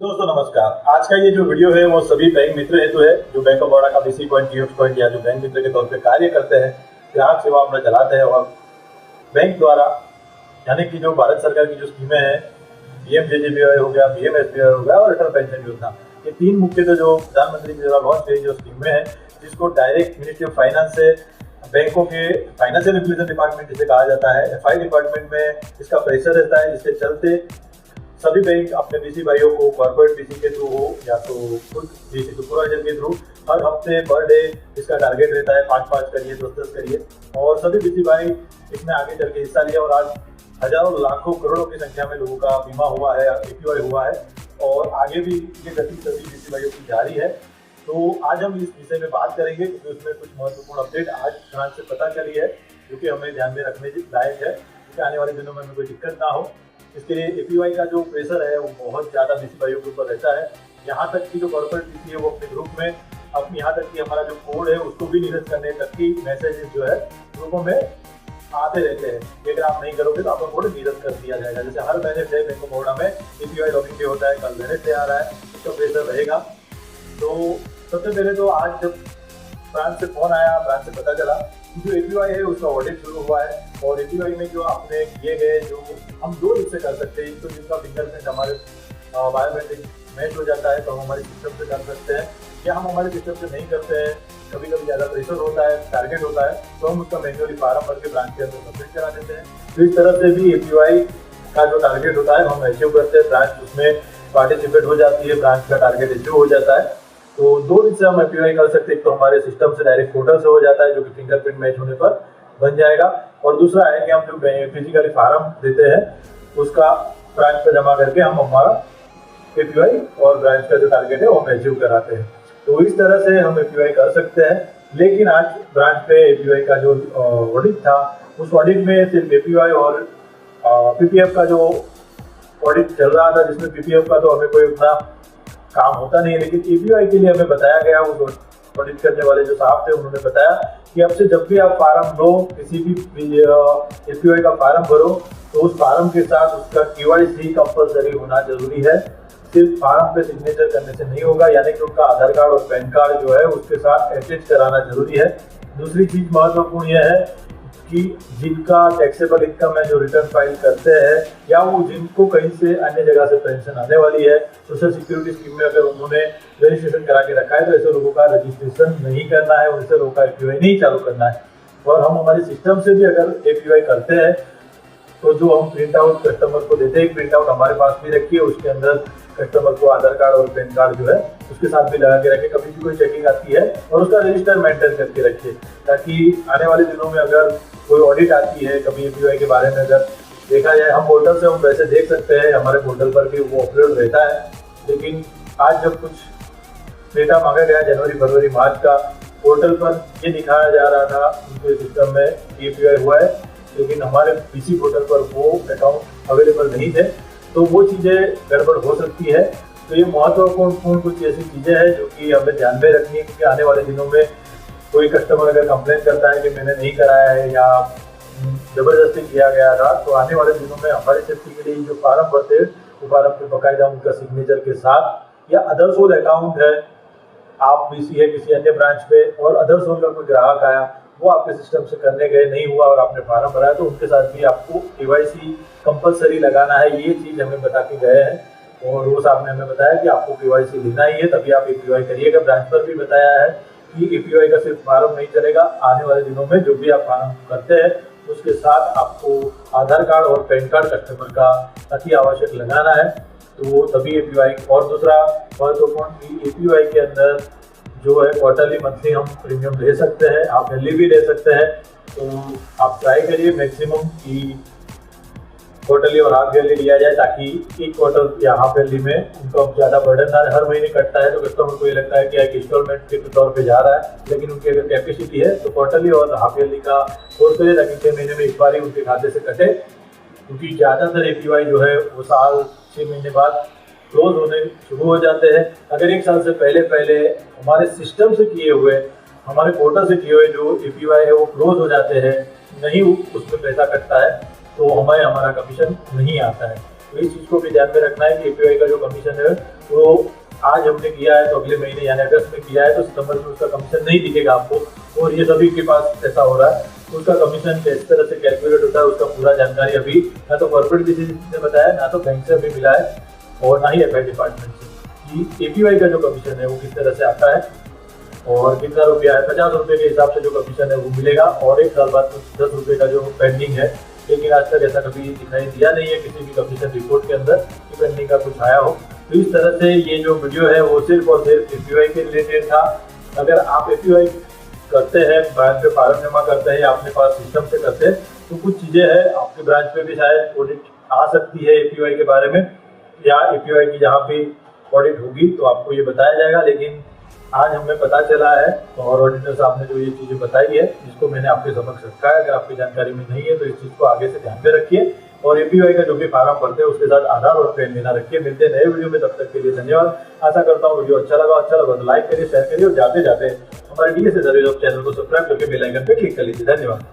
दोस्तों नमस्कार। आज का ये जो वीडियो है वो सभी बैंक मित्र हेतु है जो बैंक ऑफ बड़ौदा का बीसी पॉइंट, जीएक्स पॉइंट या जो बैंक मित्र के तौर पे कार्य करते हैं, ग्राहक सेवा अपना चलाते हैं और बैंक द्वारा यानी कि जो भारत सरकार की जो स्कीमें हैं, पीएमजेजेबीवाई हो गया, पीएमएसबीवाई हो गया और अटल पेंशन योजना, ये तीन मुख्यतः जो प्रधानमंत्री के द्वारा लॉन्च हुई जो स्कीमें हैं, जिसको डायरेक्ट मिनिस्ट्री ऑफ फाइनेंस से बैंकों के फाइनेंशियल इंक्लूजन डिपार्टमेंट जिसे कहा जाता है, एफआई डिपार्टमेंट में इसका प्रेशर रहता है, जिसके चलते सभी बैंक अपने बीसी भाइयों को कॉर्पोरेट बीसी के थ्रू हो या तो खुद बीसी सुपरवाइजर के थ्रू हर हफ्ते पर डे इसका टारगेट रहता है 5-5 करिए, 10-10 करिए और सभी बीसी भाई इसमें आगे चल के हिस्सा लिया और आज हजारों लाखों करोड़ों की संख्या में लोगों का बीमा हुआ है, एपीवाई हुआ है और आगे भी ये गति सभी बीसी भाइयों की जारी है। तो आज हम इस विषय में बात करेंगे क्योंकि उसमें कुछ महत्वपूर्ण अपडेट आज ब्रांच से पता चली है जो कि हमें ध्यान में रखने लायक है कि आने वाले दिनों में हमें कोई दिक्कत ना हो। इसके लिए एपीवाई का जो प्रेशर है वो बहुत ज़्यादा बीसी भाइयों के ऊपर रहता है। यहाँ तक कि जो कॉर्पोरेट बीसी है वो अपने ग्रुप में अपनी यहाँ तक कि हमारा जो कोड है उसको भी निरस्त करने तक की मैसेजेस जो है ग्रुपों में आते रहते हैं कि अगर आप नहीं करोगे तो आपका कोड निरस्त कर दिया जाएगा। जैसे हर महीने से बैंक ऑफ बड़ौदा में एपीवाई लॉगिन डे होता है, कल वेडनेसडे आ रहा है, उसका प्रेशर रहेगा। तो सबसे पहले तो आज जब ब्रांच से फोन आया, ब्रांच से पता चला जो एपीवाई है उसका ऑडिट शुरू हुआ है और एपीवाई में जो आपने किए गए जो हम दो रूप से कर सकते हैं, तो जिनका फिंगरप्रिंट हमारे बायोमेट्रिक मैच हो जाता है तो हम हमारे सिस्टम से कर सकते हैं, या हम हमारे सिस्टम से नहीं करते हैं, कभी कभी ज़्यादा प्रेशर होता है, टारगेट होता है तो हम उसका मैन्युअली फार्म भर के ब्रांच के अंदर सबमिट करा देते हैं। तो इस तरह से भी एपीवाई का जो टारगेट होता है हम अचीव करते हैं, ब्रांच उसमें पार्टिसिपेट हो जाती है, ब्रांच का टारगेट अचीव हो जाता है। तो दो दिन से हम एपीवाई कर सकते हैं, एक तो हमारे सिस्टम से डायरेक्ट पोर्टल से हो जाता है जो कि फिंगरप्रिंट मैच होने पर बन जाएगा और दूसरा है कि हम जो फिजिकली फार्म देते हैं उसका ब्रांच पे जमा करके हम हमारा एपीवाई और ब्रांच का जो टारगेट है वो हम अचीव कराते हैं। तो इस तरह से हम एपीवाई कर सकते हैं। लेकिन आज ब्रांच पे एपीवाई का जो ऑडिट था उस ऑडिट में सिर्फ एपीवाई और पीपीएफ का जो ऑडिट चल रहा था, जिसमें पीपीएफ का तो हमें कोई उतना काम होता नहीं है, लेकिन एपीवाई के लिए हमें बताया गया, उस ऑडिट करने वाले जो साहब थे उन्होंने बताया कि अब से जब भी आप फार्म दो, किसी भी एपीवाई का फार्म भरो तो उस फार्म के साथ उसका केवाईसी कंपलसरी होना जरूरी है। सिर्फ फार्म पे सिग्नेचर करने से नहीं होगा, यानी कि उनका आधार कार्ड और पैन कार्ड जो है उसके साथ अटैच कराना जरूरी है। दूसरी चीज महत्वपूर्ण यह है कि जिनका टैक्सेबल इनकम है, जो रिटर्न फाइल करते हैं या वो जिनको कहीं से अन्य जगह से पेंशन आने वाली है, सोशल सिक्योरिटी स्कीम में अगर उन्होंने रजिस्ट्रेशन करा के रखा है तो ऐसे लोगों का रजिस्ट्रेशन नहीं करना है, उनसे लोगों का एपीवाई नहीं चालू करना है। और हम हमारे सिस्टम से भी अगर एपीवाई करते हैं तो जो हम प्रिंट आउट कस्टमर को देते हैं, प्रिंट आउट हमारे पास भी रखिए, उसके अंदर कस्टमर को आधार कार्ड और पैन कार्ड जो है उसके साथ भी लगा के रखे, कभी भी कोई चेकिंग आती है और उसका रजिस्टर मेंटेन करके रखिए, ताकि आने वाले दिनों में अगर कोई ऑडिट आती है कभी एपीवाई के बारे में अगर देखा जाए, हम पोर्टल से हम वैसे देख सकते हैं, हमारे पोर्टल पर भी वो अपलोड रहता है। लेकिन आज जब कुछ डेटा मांगा गया जनवरी, फरवरी, मार्च का, पोर्टल पर ये दिखाया जा रहा था उनके सिस्टम में एपीवाई हुआ है, लेकिन हमारे पीसी पोर्टल पर वो अकाउंट अवेलेबल नहीं थे, तो वो चीज़ें गड़बड़ हो सकती है। तो ये महत्वपूर्ण कुछ ऐसी चीज़ें हैं जो कि हमें ध्यान में रखनी है, क्योंकि आने वाले दिनों में कोई कस्टमर अगर कंप्लेन करता है कि मैंने नहीं कराया है या जबरदस्ती किया गया था, तो आने वाले दिनों में हमारी सेफ्टी के लिए जो फार्म भरते हैं वो फार्म पे बाकायदा उनका सिग्नेचर के साथ, या अदर सोल अकाउंट है, आप बीसी है किसी अन्य ब्रांच पे और अदर सोल का कोई ग्राहक आया, वो आपके सिस्टम से करने गए नहीं हुआ और आपने फार्म भरा है, तो उनके साथ भी आपको केवाईसी कंपलसरी लगाना है। ये चीज़ हमें बता के गए हैं और वो साहब ने हमें बताया कि आपको केवाईसी लेना ही है, तभी आप एपीवाई करिएगा। ब्रांच पर भी बताया है कि एपीवाई का सिर्फ फार्म नहीं चलेगा, आने वाले दिनों में जो भी आप फार्म करते हैं उसके साथ आपको आधार कार्ड और पैन कार्ड कस्टमर का अति आवश्यक लगाना है, तो तभी एपीवाई। और दूसरा महत्वपूर्ण एपीवाई के अंदर जो है क्वार्टरली, मंथली हम प्रीमियम ले सकते हैं, आप ईयरली भी ले सकते हैं। तो आप ट्राई करिए मैक्सिमम कि क्वार्टरली और हाफ ईयरली लिया जाए, ताकि एक क्वार्टर या हाफ ईयरली में उनको ज़्यादा बर्डन ना रहे। हर महीने कटता है तो कस्टमर को ये लगता है कि एक इंस्टॉलमेंट के तौर पे जा रहा है, लेकिन उनकी अगर कैपेसिटी है तो क्वार्टरली और हाफ ईयरली का कोर्स करिए, ताकि 6 महीने में एक बार ही उनके खाते से कटे, क्योंकि ज़्यादातर एपीवाई जो है वो साल 6 महीने बाद क्लोज होने शुरू हो जाते हैं। अगर 1 साल से पहले हमारे सिस्टम से किए हुए, हमारे पोर्टल से किए हुए जो एपीवाई है वो क्लोज हो जाते हैं, नहीं उसमें पैसा कटता है, तो हमें हमारा कमीशन नहीं आता है। तो इस चीज़ को भी ध्यान में रखना है कि एपीवाई का जो कमीशन है तो आज हमने किया है तो अगले महीने यानी अगस्त में किया है तो सितंबर में उसका कमीशन नहीं दिखेगा आपको। और ये सभी के पास ऐसा हो रहा है। उसका कमीशन किस तरह से कैलकुलेट होता है उसका पूरा जानकारी अभी ना तो कॉर्पोरेट विजिट ने बताया, ना तो बैंक से अभी मिला है और ना ही एफआई डिपार्टमेंट से कि एपीवाई का जो कमीशन है वो किस तरह से आता है और कितना रुपया है। 50 रुपये के हिसाब से जो कमीशन है वो मिलेगा और 1 साल बाद 10 रुपये का जो पेंडिंग है, लेकिन आज तक ऐसा कभी दिखाई दिया नहीं है किसी भी कमीशन रिपोर्ट के अंदर कि पेंडिंग का कुछ आया हो। तो इस तरह से ये जो वीडियो है वो सिर्फ और सिर्फ एपीवाई के रिलेटेड था। अगर आप एपीवाई करते हैं, ब्रांच पे फार्म जमा करते हैं या अपने पास सिस्टम से करते हैं तो कुछ चीज़ें हैं आपके ब्रांच पे भी शायद ऑडिट आ सकती है एपीवाई के बारे में, या एपीवाई की जहाँ पे ऑडिट होगी तो आपको ये बताया जाएगा। लेकिन आज हमें पता चला है और ऑडिटर साहब ने जो ये चीज़ें बताई है जिसको मैंने आपके समक्ष रखा है। अगर आपकी जानकारी में नहीं है तो इस चीज़ को आगे से ध्यान में रखिए और एपीवाई का जो भी फार्म भरते हैं उसके साथ आधार और पैन लेना रखिए। मिलते हैं नए वीडियो में, तब तक के लिए धन्यवाद। आशा करता हूँ वीडियो अच्छा लगा तो लाइक करिए, शेयर करिए और जाते जाते हमारे डीएसए सर्विस जॉब चैनल को सब्सक्राइब करके बेल आइकन पे क्लिक कर लीजिए। धन्यवाद।